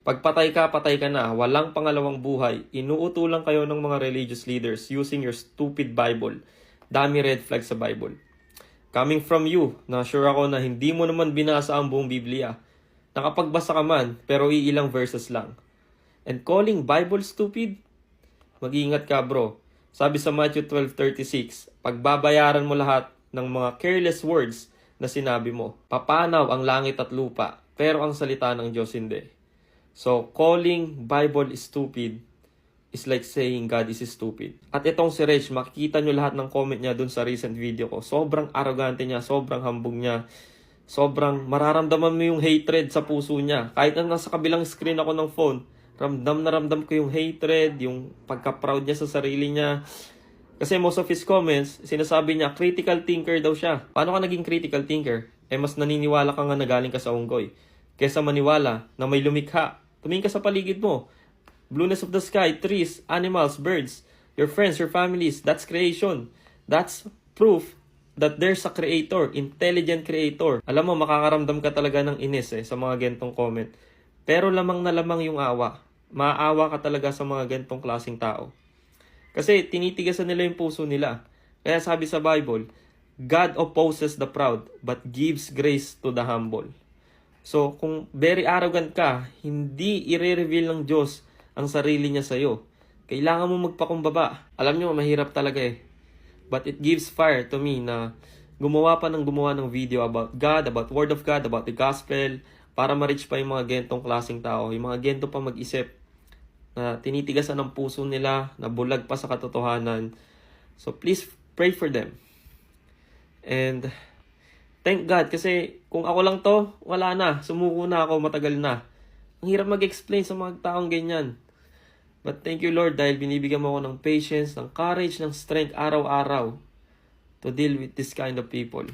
Pag patay ka na, walang pangalawang buhay, inuutulan kayo ng mga religious leaders using your stupid Bible. Dami red flag sa Bible. Coming from you, na sure ako na hindi mo naman binasa ang buong Biblia. Nakapagbasa ka man, pero iilang verses lang. And calling Bible stupid? Mag-iingat ka bro. Sabi sa Matthew 12:36, pagbabayaran mo lahat ng mga careless words na sinabi mo. Papanaw ang langit at lupa, pero ang salita ng Diyos hindi. So, calling Bible stupid is like saying God is stupid. At itong si Reg, makikita nyo lahat ng comment niya dun sa recent video ko. Sobrang arrogante niya, sobrang hambog niya. Sobrang mararamdaman mo yung hatred sa puso niya. Kahit na nasa kabilang screen ako ng phone, ramdam na ramdam ko yung hatred, yung pagka-proud niya sa sarili niya. Kasi most of his comments, sinasabi niya, critical thinker daw siya. Paano ka naging critical thinker? Mas naniniwala ka nga na galing ka sa unggoy. Kesa maniwala na may lumikha. Tumingin ka sa paligid mo. Blueness of the sky, trees, animals, birds, your friends, your families, that's creation. That's proof that there's a creator, intelligent creator. Alam mo, makakaramdam ka talaga ng inis sa mga gentong comment. Pero lamang na lamang yung awa. Maawa ka talaga sa mga gentong klaseng tao. Kasi tinitigasan nila yung puso nila. Kaya sabi sa Bible, God opposes the proud, but gives grace to the humble. So, kung very arrogant ka, hindi i-reveal ng Diyos ang sarili niya sa'yo. Kailangan mo magpakumbaba. Alam nyo, mahirap talaga But it gives fire to me na gumawa ng video about God, about Word of God, about the Gospel, para ma-reach pa yung mga gentong klaseng tao, yung mga gento pa mag-isip, na tinitigasan ng puso nila, na bulag pa sa katotohanan. So, please pray for them. And thank God kasi kung ako lang to, wala na. Sumuko na ako, matagal na. Ang hirap mag-explain sa mga taong ganyan. But thank you Lord dahil binibigyan mo ako ng patience, ng courage, ng strength araw-araw to deal with this kind of people.